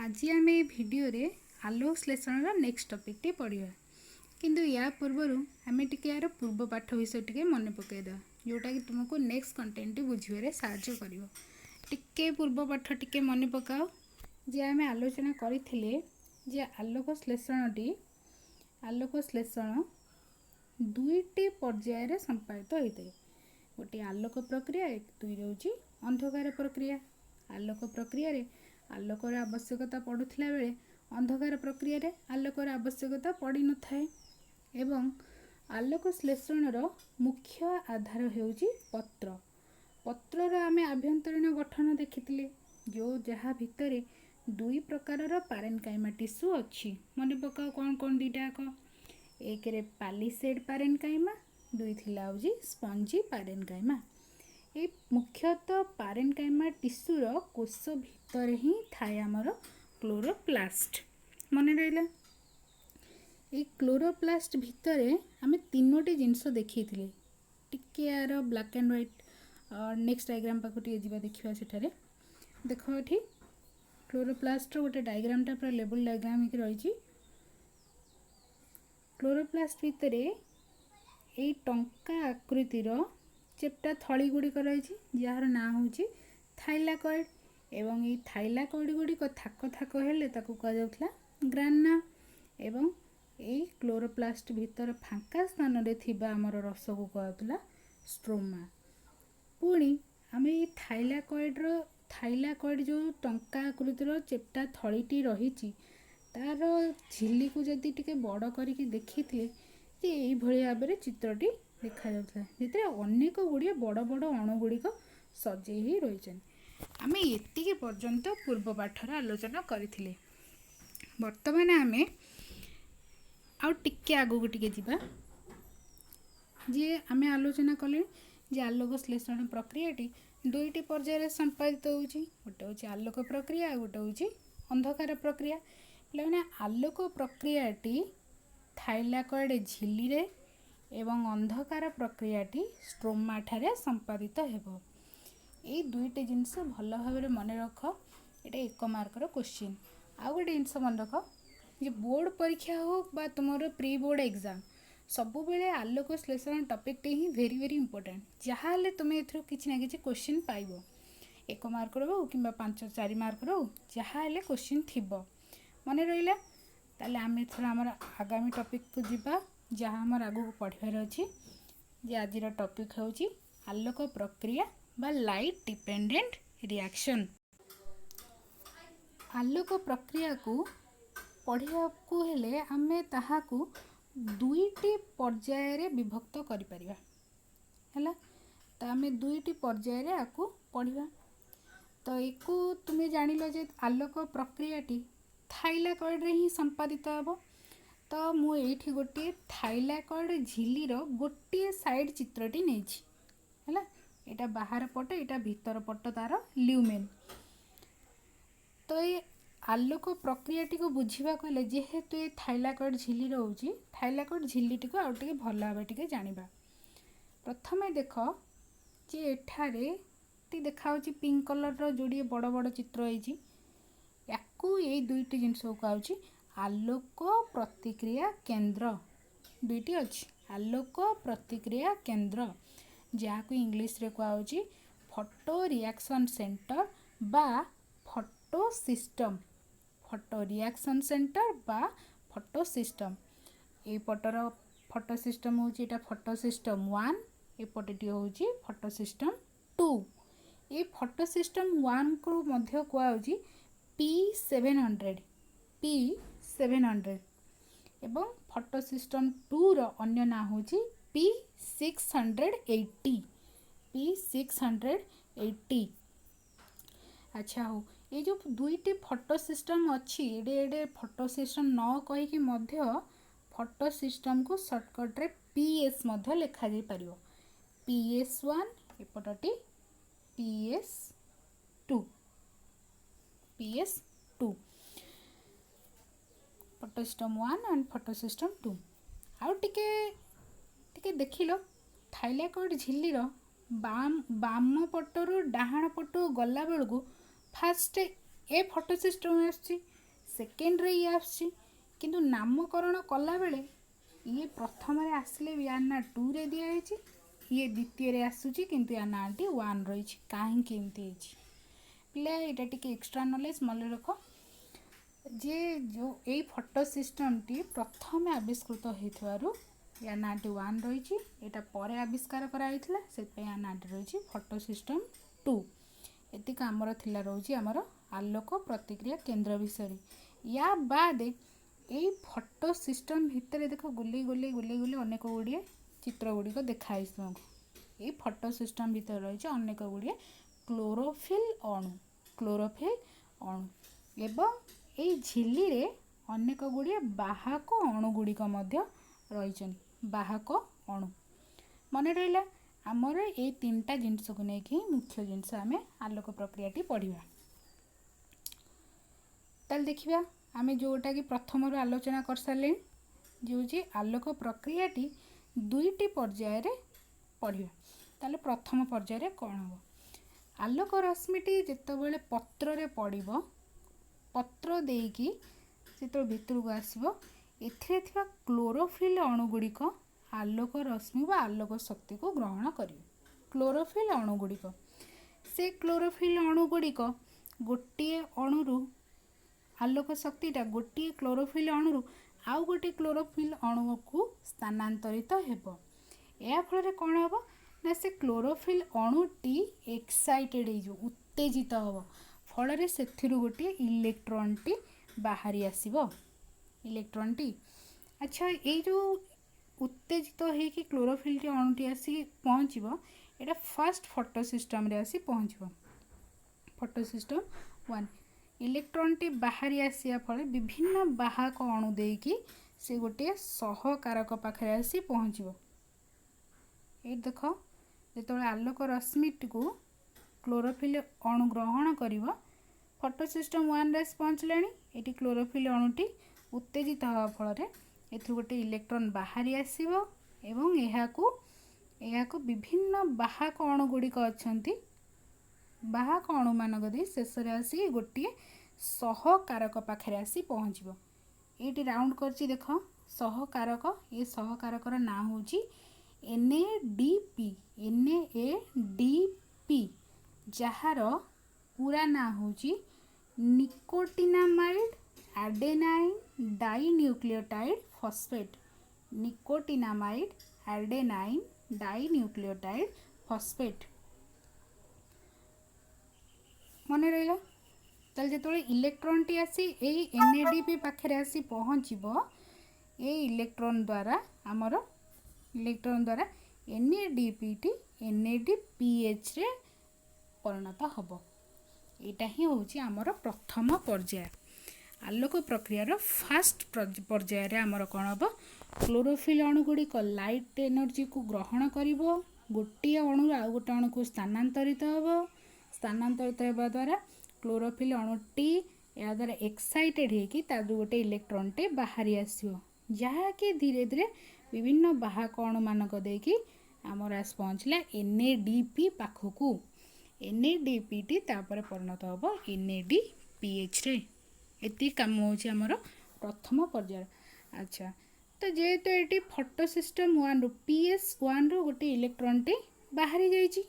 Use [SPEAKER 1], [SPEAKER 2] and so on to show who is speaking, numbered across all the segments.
[SPEAKER 1] आज आम भिडियो आलोक श्लेषण next topic T पढ़ा किंतु या पूर्वर आम टे यार पूर्व पाठ विषय टी मन पकईदा जोटा कि तुमको नेक्स्ट कंटेंट टी बुझे साहाय्य कर टिके पूर्व पाठ टिके मन पकाओ जे आम आलोचना करथिले जे आलोक श्लेषण दुईटी पर्यायर संपादित होता है। गोटे आलोक प्रक्रिया दुई रोचे अंधकार प्रक्रिया। आलोक प्रक्रिया रे आलोकर आवश्यकता पड़ुला बेले अंधकार प्रक्रिया रे आलोकर आवश्यकता पड़ी न थाए एवं आलोक श्लेषणर मुख्य आधार हेउची पत्र। पत्रर आमे आभ्यंतरीण गठन देखिथिले जो जहा भितरे दुई प्रकारर पारेनकाइमा टिश्यू अच्छी। मन पकाओ कौन कौन दुईटा एक रे पालिसेड पारेनकाइमा दुई थिला होजी स्पंजी पारेनकाइमा। ये मुख्यतः पारेनकाइमा टिश्यूर कोष भितर ही थाए आमर क्लोरोप्लास्ट। मन रहा ये क्लोरोप्लास्ट भितर आम तीनोटी जिनस देखी टिके यार black and white next diagram पाक जा देखा सेठारे देख ये क्लोरोप्लास्ट गोटे डायग्रामटा पूरा लेवल डायग्राम रही। क्लोरोप्लास्ट भितर ये टंका आकृतिर चेप्टा थली गुड़िक रही जार ना हूँ थाइलाकॉइड एवं ये थाइलाकॉइड गुड़िक थाक थाक हेले ताकू कहा जाउथला ग्राना एवं ये क्लोरोप्लास्ट भितर फांका स्थान रे थिबा हमर रस को कहउतला स्ट्रोमा। पुणी आम ये थाइलाकॉइड जो टंका आकृतिर चेप्टा थलीटी रही तार झिल्ली को जदि टिके बड़ करके देखी ये भाव में चित्रटी देखा जाउथला जेते अनेक गुड़िया बड़ बड़ अणु गुड़िक सजे ही रही। आम एतिके पर्यंत पूर्व पाठर आलोचना करथिले। वर्तमान आम आउ टिके आगु टिके जिबा जे आम आलोचना कले जे आलोक श्लेषण प्रक्रियाटी दुईटी पर्यायर संपादित होउची। गोटे होची आलोक प्रक्रिया गोटे होची अंधकार प्रक्रिया। पे आलोक प्रक्रियाटी थाइलाकॉइड झिल्ली रे एवं अंधकार प्रक्रियाटी स्ट्रोमा ठारे संपादित हेबो। ये दुईटे जिनस भल भाव मन रख ये एक मार्कर क्वेश्चन। आउ गोटे जिनस मन रख जे बोर्ड परीक्षा हो बा तुमर प्री बोर्ड एग्जाम सबु बेले आलोक श्लेषण टॉपिक टे ही वेरी वेरी इंपोर्टेंट। जहाँ हेले तुम एथरो किछि ना किछि क्वेश्चन पाइबो एक मार्कर हो कि 5-4 मार्कर हो जहाँ हेले क्वेश्चन थिबो मन रहिला। ताले आम एथर आमर आगामी टॉपिक को जीवा जहाँ आमर आगु पढ़ार अच्छी जे आज टॉपिक होची आलोक प्रक्रिया बा लाइट डिपेंडेंट रिएक्शन। आलोक प्रक्रिया को पढ़िया को हेले आमे ताहाकू दुईटी पर्यायर विभक्त करि परिबा हैला। तो आमे दुईटी पर्यायर आकू पढ़िबा। तो एको तुमे जानिलो जे आलोक प्रक्रियाटी थाइलाकॉइड रे ही संपादित हेबो। तो मु एठी गोटे थाइलाकॉइड झिल्लीर गोटे साइड चित्रटी नेछि हैला। एटा बाहर पट एटा भीतर पट तार ल्यूमेन। तो ये आलोक प्रक्रियाटी को बुझीबा कहले जेहेतु ये थाइलाकॉइड झिल्ली रहउची थाइलाकॉइड झिल्लीटी को आउ टिके भल भाबे टिके जानिबा। प्रथमे देख जे एठारे टी देखाउची पिंक कलर रो जोडी बड़ बड़ चित्र होईची याकू ये दुईटी जिनस को कहउची आलोक प्रतिक्रिया केंद्र। दुईटी अच्छी आलोक प्रतिक्रिया केंद्र जहाँ को इंग्लिश रे कहउची फोटो रिएक्शन सेंटर बा photo system. Photo reaction centre बा फोटो सिस्टम। ए पटर फोटो सिस्टम होची एटा फोटो सिस्टम 1 ए पटेटी होची फोटो सिस्टम 2। ए फोटो सिस्टम 1 को मध्य कहउची P700 एवं फोटो सिस्टम 2 रो अन्य ना होची P680। अच्छा हो ये जो दुईटी फोटो सिस्टम अच्छी एडे एडे फोटो सिस्टम न कही कि मध्य फोटो सिस्टम को शॉर्टकट रे PS मध्य लिखा जाई परियो PS1 एपटटी PS2 photo system 1 and photo system 2। आउ टिके देखिलो थाइलाकॉइड झिल्ली रो बाम पटरु डाहाण पटु गला बेलू फास्ट ए फोटो सिस्टम आसुची सेकेंड रे ये आसुची किंतु नामकरण कला बेले ये प्रथम रे आसले या ना 2 रे दिया है ये द्वितीय रे आसुची किंतु या नाटी 1 रही कहीं केमती है पिला यहाँ टी एक्स्ट्रा नॉलेज मन रख जे जो यही फोटो सिस्टम टी प्रथम आविष्कृत होइथवारु या नाटी 1 रही यहाँ पर आविष्कार कराइथिला से या नाटी रही फोटो सिस्टम 2 एतिक आमर थिला रोची आमर आलोक प्रतिक्रिया केंद्र विषय या बाद यही फोटो सिस्टम भितर देख गुले गुले गुले गुले अनेक गुड़िए चित्र गुड़िक देखाई तुमको ये फोटो सिस्टम भितर रही अनेक गुड़िए क्लोरोफिल अणु एवं ये झिल्ली रे अनेक गुड़िए बाहक अणुगुड़िक रही बाहक अणु मन रहा आमर ये 3टा जिनस को लेकिन मुख्य जिनस आम आलोक प्रक्रिया पढ़ा ताल देखिए आम जोटा कि प्रथम आलोचना कर सारे जो आलोक प्रक्रिया 2टी पर्यायर पढ़ा ताले प्रथम पर्यायर कौन हम आलोक रश्मिटी जितेबाला पत्र रे पड़ो पत्र देकी जो भितर को आसो एथिरे थिबा क्लोरोफिल अणुगुड़िक आलोक रश्मि व आलोक शक्ति को ग्रहण करेंगे क्लोरोफिल अणुगुड़िक से क्लोरोफिल अणुगुड़िक गोटे अणुरु आलोक शक्तिटा गोटे क्लोरोफिल अणुरु आउ गोटे क्लोरोफिल अणु को स्थानांतरित हेबो या फल कौन हम ना से क्लोरोफिल अणुटी एक्साइटेड हो उत्तेजित हम फल से गोटे इलेक्ट्रॉन टी बाहरी आसो इलेक्ट्रॉन टी अच्छा ये जो उत्तेजित होगी क्लोरोफिल टी अणुटी आसी पहुँचो यहाँ फर्स्ट फोटो सिस्टम रे आसी पहुँचो फोटो सिस्टम 1 इलेक्ट्रॉन टी बाहरी आसिया फल विभिन्न बाहक अणु देकी से गोटे सहकारक पाखे आसी पहुँचो ये देख जो आलोक रश्मि को क्लोरोफिल अणु ग्रहण कर फोटो सिस्टम 1 रे पहुँचला ये क्लोरोफिल अणुटी उत्तेजित हवा फल एथु गोटे इलेक्ट्रॉन बाहरी आसीबो एवं यहाकू विभिन्न बाहक अणु गुड़िक अच्छी बाहक अणु मानक दे शेष आसी गोटे सहकारक पाखे आसी पहुँचो ये राउंड कर देख सहकारक ये सहकारक ना हूँ NADP जार पूरा ना हूँ nicotinamide adenine dinucleotide phosphate nicotinamide adenine dinucleotide phosphate मन रहा ताल जो इलेक्ट्रॉन टी आसी NADP पाखे आसी पहुँचब ये इलेक्ट्रॉन द्वारा आमर इलेक्ट्रॉन द्वारा NADP टी NADPH रे परिणत हम यहाँ ही हूँ आमर प्रथम पर्याय आलोक प्रक्रियार फास्ट पर्यायर आमर कौन हम क्लोरोफिल अणुगुड़िक लाइट एनर्जी को ग्रहण कर गोटे अणु आउ गोटे अणु को स्थानांतरित हम स्थानांतरित होगा द्वारा क्लोरोफिल अणुटी या द्वारा एक्साइटेड होकर गोटे इलेक्ट्रॉन टे बाहरी आसो जहाँकि धीरे धीरे विभिन्न बाहक अणु मानक देकी आमर आस पहुँचला NADP पाखकू NADP टी तापर परिणत हम NADPH रे एति काम होमर प्रथम पर्याय अच्छा तो जेहेतु ये फोटो सिस्टम 1 रु PS1 रु गोटे इलेक्ट्रॉन टे बाहरी जाइए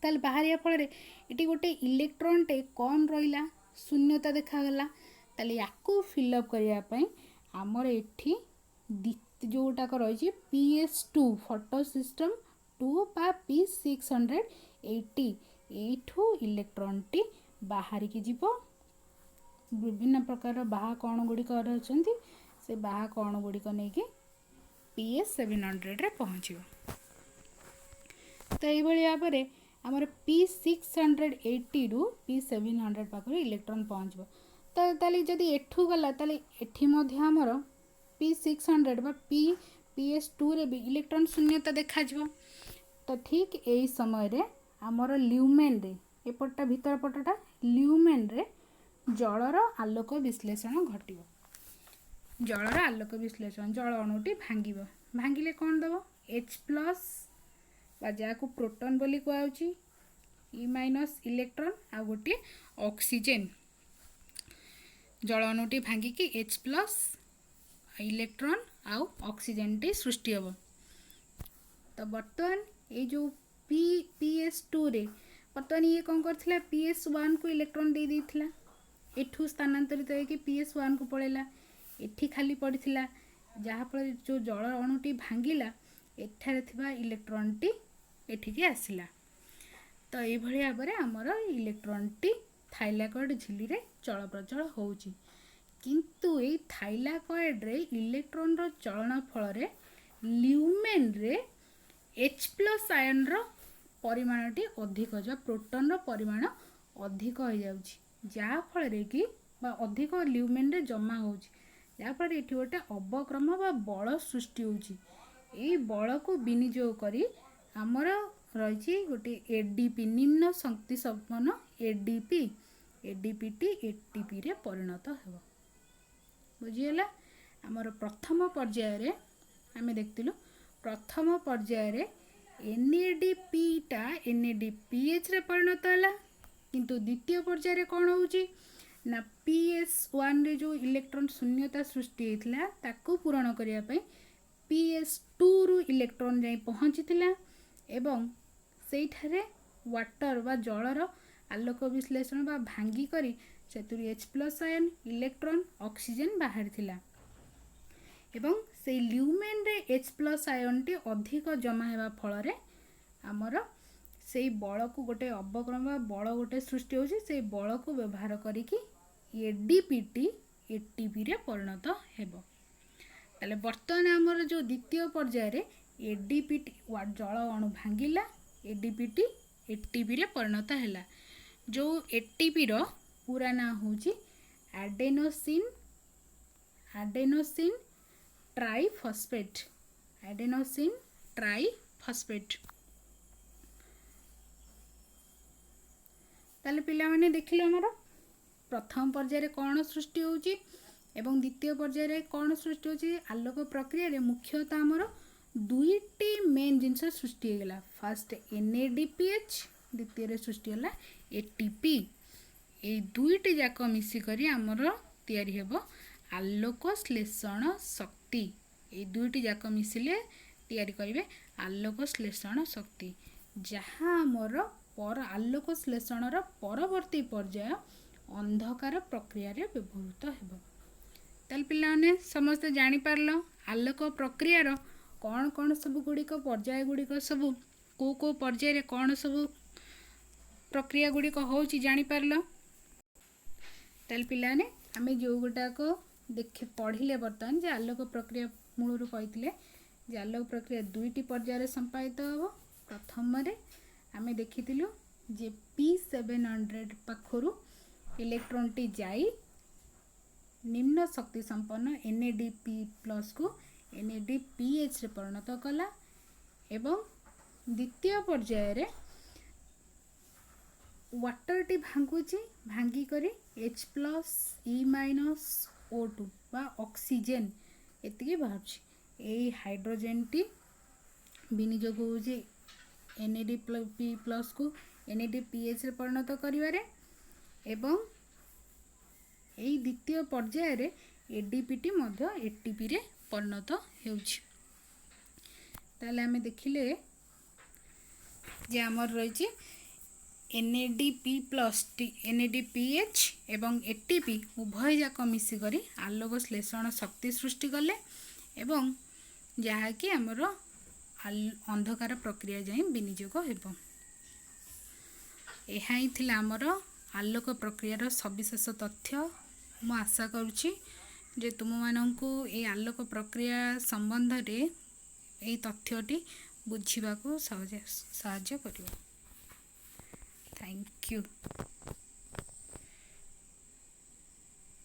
[SPEAKER 1] ताल बाहरिया फल ये गोटे इलेक्ट्रॉन टे कम रहा शून्यता देखागला ताल या फिलअप करने आमर एठी जोटाक रही PS2 फोटो सिस्टम 2 बा P680 एठू इलेक्ट्रॉन टी बाहरी की जीव विभिन्न प्रकार बाहक अणु गुड़िक अच्छा से बाहक अणु गुड़िक नहीं PS700 रे पहुँचो तो ये भाव में आमर P680 रु P700 पाखर इलेक्ट्रॉन पहुँचो तो ताली जदि एठू गला ताली एठी मध्य आमर P600 बा PS2 रे भी इलेक्ट्रॉन शून्यता देखा तो ठीक यही समय रे आमर ल्यूमेन रे एपटा भीतर पटटा ल्यूमेन रे जलर आलोक विश्लेषण घटिव जलर आलोक विश्लेषण जल अणुटी भांगिब भांगिले कौन दब H+ बा जाकू प्रोटॉन बोली कहउची E- इलेक्ट्रॉन आ गोटे ऑक्सीजन जल अणुटी भांगिकी H प्लस इलेक्ट्रॉन आउ ऑक्सीजन टी सृष्टि हम। तो बर्तमान ये जो PS2 रे बर्तमान ये कौन करथिला PS1 को इलेक्ट्रॉन दे देथिला, एठू स्थानांतरित होकर PS1 को पड़ेला, एठी खाली पड़िथिला, जहाँफल जो जल अणुटी भांगिला एठारे थिबा इलेक्ट्रॉन टी एठिकी आसिला। तो ये भाव में आमर इलेक्ट्रॉन टी थाइलाकॉइड झिल्ली रे चलप्रचल होउची। किंतु ये थाइलाकॉइड रे इलेक्ट्रॉन रो चलन फल रे ल्यूमेन रे H प्लस आयन रो परिमाणटी अधिक जा प्रोटॉन रो परिमाण अधिक हो जाउची, जहाँ फल रे कि बा अधिक ल्यूमेन रे जमा होउची, जहाँ फल रे एठी गोटे अवक्रम बा बल सृष्टि होउची। एई बल को विनियोग करी आमर रही गोटे एडीपी निम्न शक्ति संपन्न एडीपी टी एटीपी रे परिणत हो। बुझीगला। आमर प्रथम पर्याय रे आमे देखतिलु प्रथम पर्याय रे NADP टा NADPH रे परिणत होला, किंतु द्वितीय पर्याय रे कौन होउची ना PS1 रे जो इलेक्ट्रॉन शून्यता सृष्टि होइथिला ताकू पूरण करिया पई PS2 रु इलेक्ट्रॉन जाई पहुंचीथिला एवं सेठारे वाटर बा जलर आलोक विश्लेषण बा भांगी करी सेतुरी H plus ion electron oxygen बाहर थिला एवं से ल्यूमेन रे H प्लस आयन टी अधिक जमा हेबा फल रे आमर से बल को गोटे अवक्रम बा बल गोटे सृष्टि होची, से बल को व्यवहार करिकी एडीपी टी एटीपी रे परिणत हेबो। ताले बर्तमान आमर जो द्वितीय पर्याय रे एडीपी टी जल अणु भांगिला, एडीपी टी एटीपी रे परिणत हैला। जो एटीपी रो पूरा ना होची एडेनोसिन ट्राइफॉस्फेट, एडेनोसिन ट्राइफॉस्फेट। ताले पिला माने देखिले हमर प्रथम पर्याय रे कोन सृष्टि होची एवं द्वितीय पर्याय रे कोन सृष्टि होची। आलोक प्रक्रिया रे मुख्यतः हमर दुईटी मेन जिनस सृष्टि हो गला। फर्स्ट NADPH, द्वितीय रे सृष्टि होला ATP। ए दुईटी जाक मिसी करी हमर तयारी हेबो आलोक श्लेषण शक्ति। ए दुईटी जाक मिसिले तयारी करिवे आलोक श्लेषण शक्ति, जहाँ हमर पर आलोक श्लेषण रो परवर्ती पर्याय अंधकार प्रक्रिया रे व्यवहृत हेबो। ताल पिलाने समस्त जानि पारलो आलोक प्रक्रिया रो कौन कौन सब गुड़िक पर्याय गुड़िक सब को पर्याय रे कौन सब प्रक्रिया गुड़िक होची जानि पारलो। ताल पिलाने आमे जो गुटाक देखे पढ़िले बर्तमान जे आलोक प्रक्रिया मूलरू कहिथिले जे आलोक प्रक्रिया दुईटी पर्याय रे संपादित हो। प्रथम रे आमे देखिथिलु जे P700 पाखरु इलेक्ट्रॉन टी जाई निम्न शक्ति संपन्न NADP प्लस को NADPH रे परिणत कला एवं द्वितीय पर्याय रे वाटर टी भांगुची भांगी करी H plus E minus O2 बा ऑक्सीजन एतिके बाहरची। ए हाइड्रोजन टी विनियोग होउची NADP प्लस को NADPH रे परिणत करिवारे एवं एई द्वितीय पर्याय रे ADP टी मध्य ATP रे परिणत हेउची। ताले आमे देखिले जे हमर रहिची NADP प्लस NADPH एवं ATP उभय जाक मिसी करी आलोक श्लेषण शक्ति सृष्टि कले एवं जहा कि हमर अंधकार प्रक्रिया जाई विनियोग हेबो। एहा ही थिला हमर आलोक प्रक्रिया रो सविशेष तथ्य। मु आशा करूची जे तुम माननकु ए आलोक प्रक्रिया संबंध रे ए तथ्यटी बुझिबाकू साहाय्य करियो। Thank you.